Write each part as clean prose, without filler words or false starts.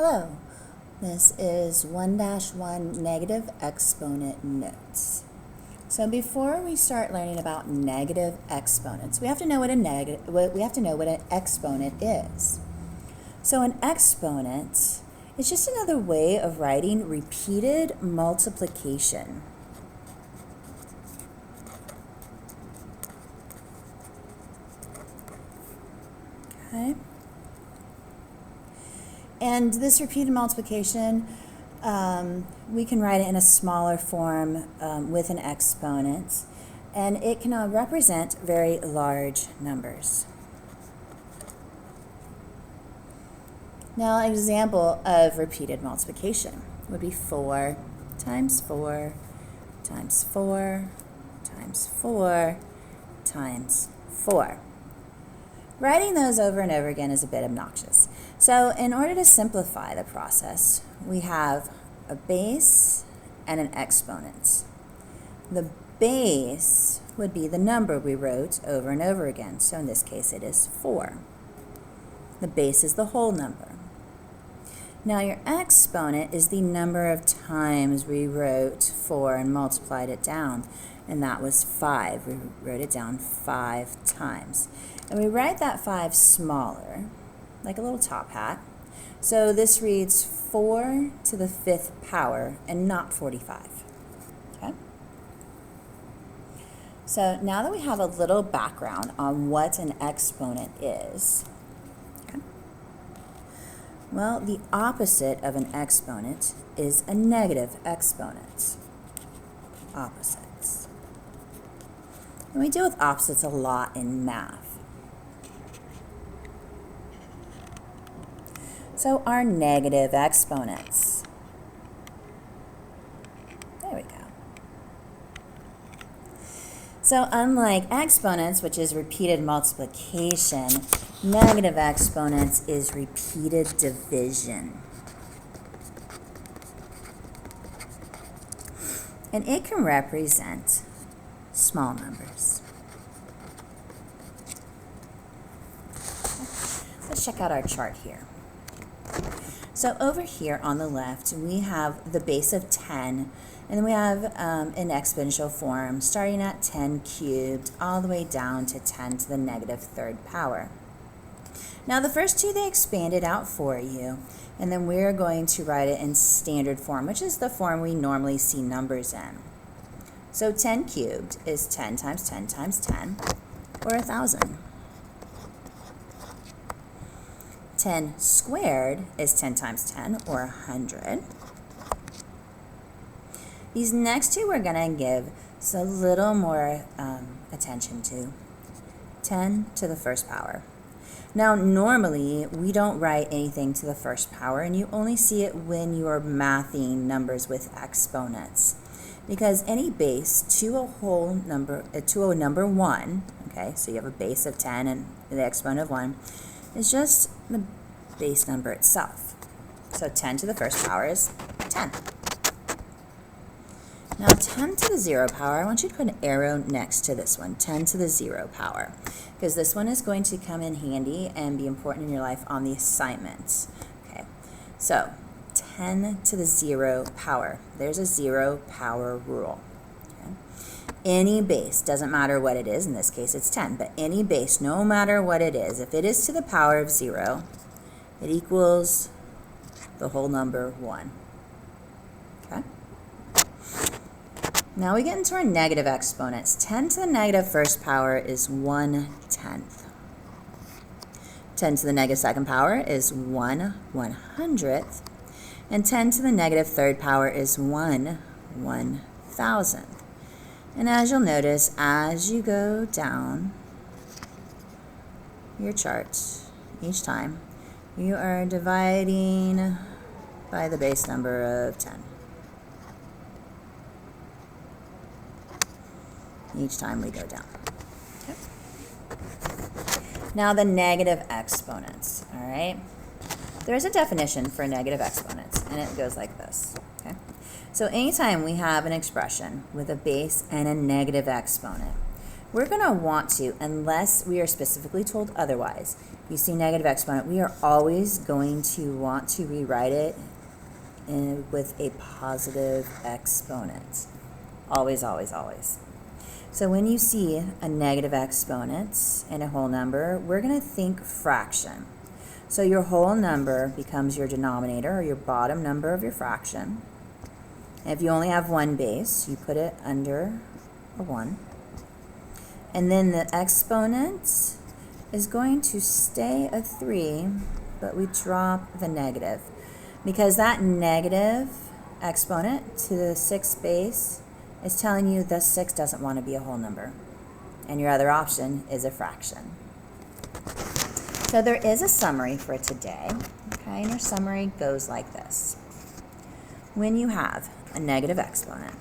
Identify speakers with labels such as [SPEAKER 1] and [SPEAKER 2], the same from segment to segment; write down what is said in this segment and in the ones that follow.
[SPEAKER 1] Hello, this is 1-1 negative exponent notes. So before we start learning about negative exponents, we have to know what an exponent is. So an exponent is just another way of writing repeated multiplication. Okay. And this repeated multiplication, we can write it in a smaller form with an exponent, and it can represent very large numbers. Now, an example of repeated multiplication would be 4 times 4 times 4 times 4 times 4. Writing those over and over again is a bit obnoxious. So in order to simplify the process, we have a base and an exponent. The base would be the number we wrote over and over again. So in this case, it is 4. The base is the whole number. Now your exponent is the number of times we wrote 4 and multiplied it down, and that was 5. We wrote it down 5 times. And we write that 5 smaller, like a little top hat. So this reads 4 to the 5th power and not 45. Okay? So now that we have a little background on what an exponent is, okay, well, the opposite of an exponent is a negative exponent. Opposites. And we deal with opposites a lot in math. So our negative exponents. There we go. So unlike exponents, which is repeated multiplication, negative exponents is repeated division. And it can represent small numbers. Let's check out our chart here. So over here on the left, we have the base of 10, and then we have an exponential form starting at 10 cubed all the way down to 10 to the negative 3rd power. Now the first two they expanded out for you, and then we're going to write it in standard form, which is the form we normally see numbers in. So 10 cubed is 10 times 10 times 10, or 1,000. 10 squared is 10 times 10, or 100. These next two we're going to give a little more attention to. 10 to the 1st power. Now, normally, we don't write anything to the 1st power, and you only see it when you're mathing numbers with exponents. Because any base to a whole number, to a number 1, okay, so you have a base of 10 and the exponent of 1, is just the base number itself. So 10 to the 1st power is 10. Now 10 to the 0 power, I want you to put an arrow next to this one, 10 to the 0 power, because this one is going to come in handy and be important in your life on the assignments. Okay, so 10 to the 0 power. There's a 0 power rule. Any base, doesn't matter what it is, in this case it's 10, but any base, no matter what it is, if it is to the power of 0, it equals the whole number 1. Okay? Now we get into our negative exponents. 10 to the negative 1st power is 1/10. 10 to the negative 2nd power is 1/100th. And 10 to the negative 3rd power is 1/1000th. And as you'll notice, as you go down your chart each time, you are dividing by the base number of 10. Each time we go down. Okay. Now the negative exponents, all right? There is a definition for negative exponents, and it goes like this, okay? So anytime we have an expression with a base and a negative exponent, we're going to want to, unless we are specifically told otherwise, you see negative exponent, we are always going to want to rewrite it with a positive exponent. Always, always, always. So when you see a negative exponent in a whole number, we're going to think fraction. So your whole number becomes your denominator, or your bottom number of your fraction. And if you only have one base, you put it under a 1. And then the exponent is going to stay a 3, but we drop the negative. Because that negative exponent to the 6th base is telling you the 6 doesn't want to be a whole number. And your other option is a fraction. So there is a summary for today. Okay, and your summary goes like this. When you have a negative exponent,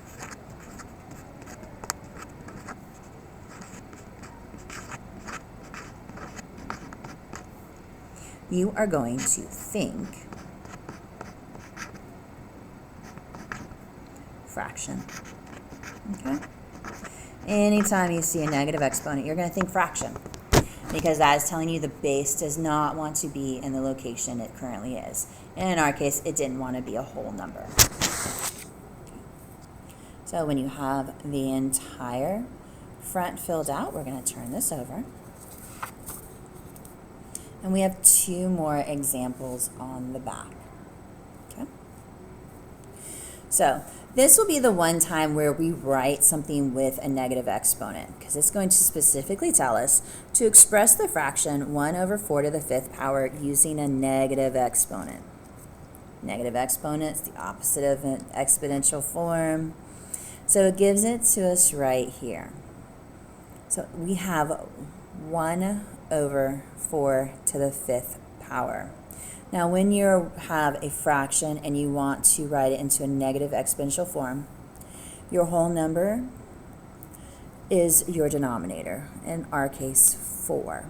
[SPEAKER 1] you are going to think fraction. Okay? Anytime you see a negative exponent, you're going to think fraction, because that is telling you the base does not want to be in the location it currently is. And in our case, it didn't want to be a whole number. So when you have the entire front filled out, we're going to turn this over. And we have 2 more examples on the back. Okay? So this will be the one time where we write something with a negative exponent, because it's going to specifically tell us to express the fraction 1 over 4 to the 5th power using a negative exponent. Negative exponent is the opposite of an exponential form. So it gives it to us right here. So we have 1 over 4 to the 5th power. Now when you have a fraction and you want to write it into a negative exponential form, your whole number is your denominator, in our case 4.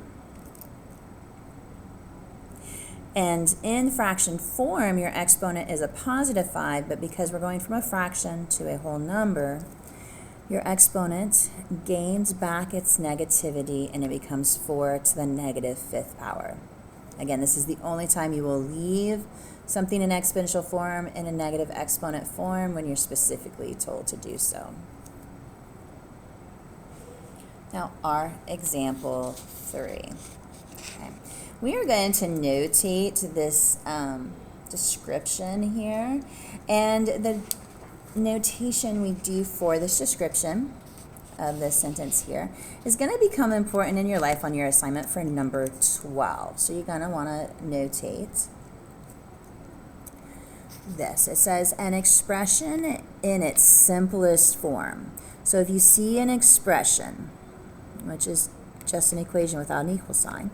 [SPEAKER 1] And in fraction form, your exponent is a positive 5, but because we're going from a fraction to a whole number, your exponent gains back its negativity and it becomes 4 to the negative 5th power. Again, this is the only time you will leave something in exponential form in a negative exponent form, when you're specifically told to do so. Now, our example 3. Okay. We are going to notate this description here, and the notation we do for this description of this sentence here is going to become important in your life on your assignment for number 12. So you're going to want to notate this. It says an expression in its simplest form. So if you see an expression, which is just an equation without an equal sign,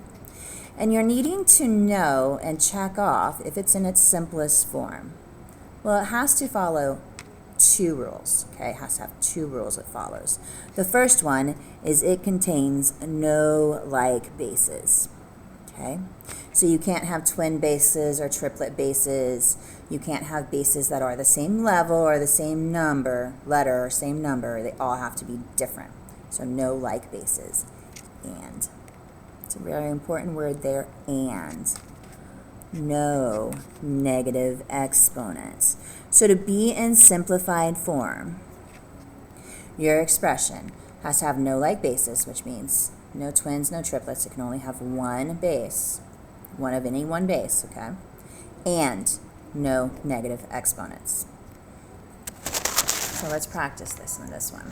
[SPEAKER 1] and you're needing to know and check off if it's in its simplest form, well, it has to follow 2 rules. Okay, it has to have 2 rules it follows. The first one is it contains no like bases. Okay, so you can't have twin bases or triplet bases. You can't have bases that are the same level or the same number, letter or same number. They all have to be different. So no like bases. And it's a very important word there, and. No negative exponents. So to be in simplified form, your expression has to have no like bases, which means no twins, no triplets. It can only have one base, one of any one base, okay? And no negative exponents. So let's practice this in this one.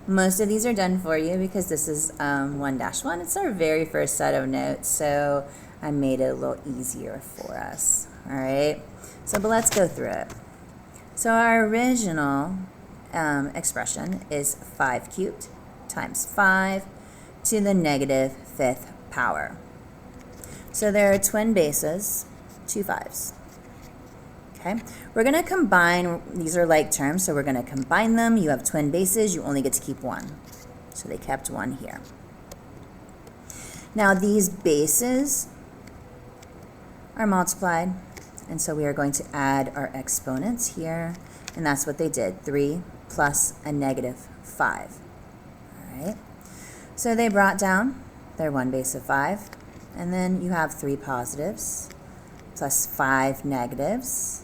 [SPEAKER 1] Most of these are done for you because this is 1-1. It's our very first set of notes, so I made it a little easier for us. All right, but let's go through it. So our original expression is 5 cubed times 5 to the negative 5th power. So there are twin bases, 2 5s. Okay, we're going to combine, these are like terms, so we're going to combine them. You have twin bases, you only get to keep 1. So they kept 1 here. Now these bases are multiplied, and so we are going to add our exponents here, and that's what they did, 3 plus a negative 5. All right, So they brought down their 1 base of 5, and then you have 3 positives plus 5 negatives.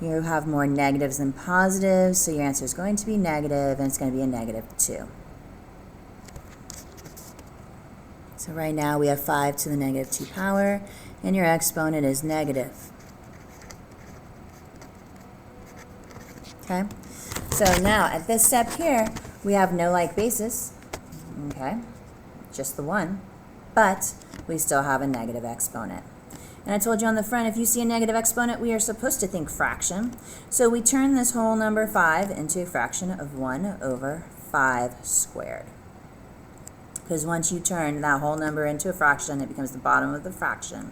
[SPEAKER 1] You have more negatives than positives, so your answer is going to be negative, and it's going to be a negative 2. So right now we have 5 to the negative 2 power, and your exponent is negative. Okay? So now at this step here, we have no like basis. Okay? Just the 1. But we still have a negative exponent. And I told you on the front, if you see a negative exponent, we are supposed to think fraction. So we turn this whole number 5 into a fraction of 1 over 5 squared. Because once you turn that whole number into a fraction, it becomes the bottom of the fraction.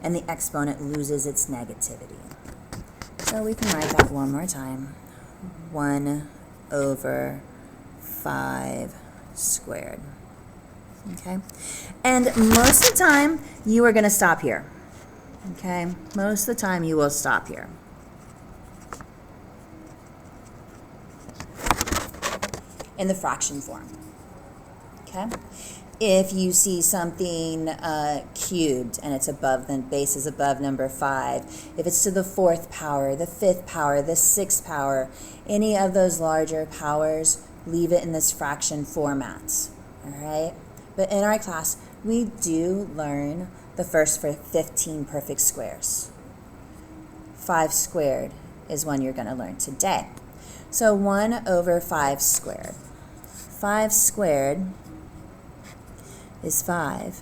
[SPEAKER 1] And the exponent loses its negativity. So we can write that one more time. 1 over 5 squared. Okay? And most of the time, you are going to stop here. Okay? Most of the time, you will stop here. In the fraction form. Okay? If you see something cubed and it's above, the base is above number 5, if it's to the 4th power, the 5th power, the 6th power, any of those larger powers, leave it in this fraction format. All right? But in our class, we do learn the first 15 perfect squares. 5 squared is one you're going to learn today. So 1 over 5 squared. 5 squared is 5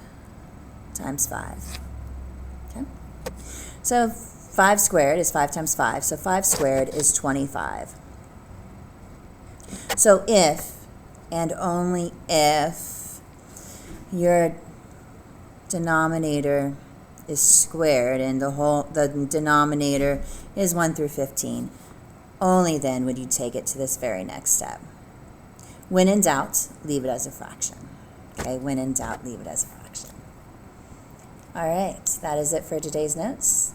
[SPEAKER 1] times 5. Okay? So 5 squared is 5 times 5. So 5 squared is 25. So if and only if your denominator is squared and the denominator is 1 through 15, only then would you take it to this very next step. When in doubt, leave it as a fraction. Okay, when in doubt, leave it as a fraction. All right, that is it for today's notes.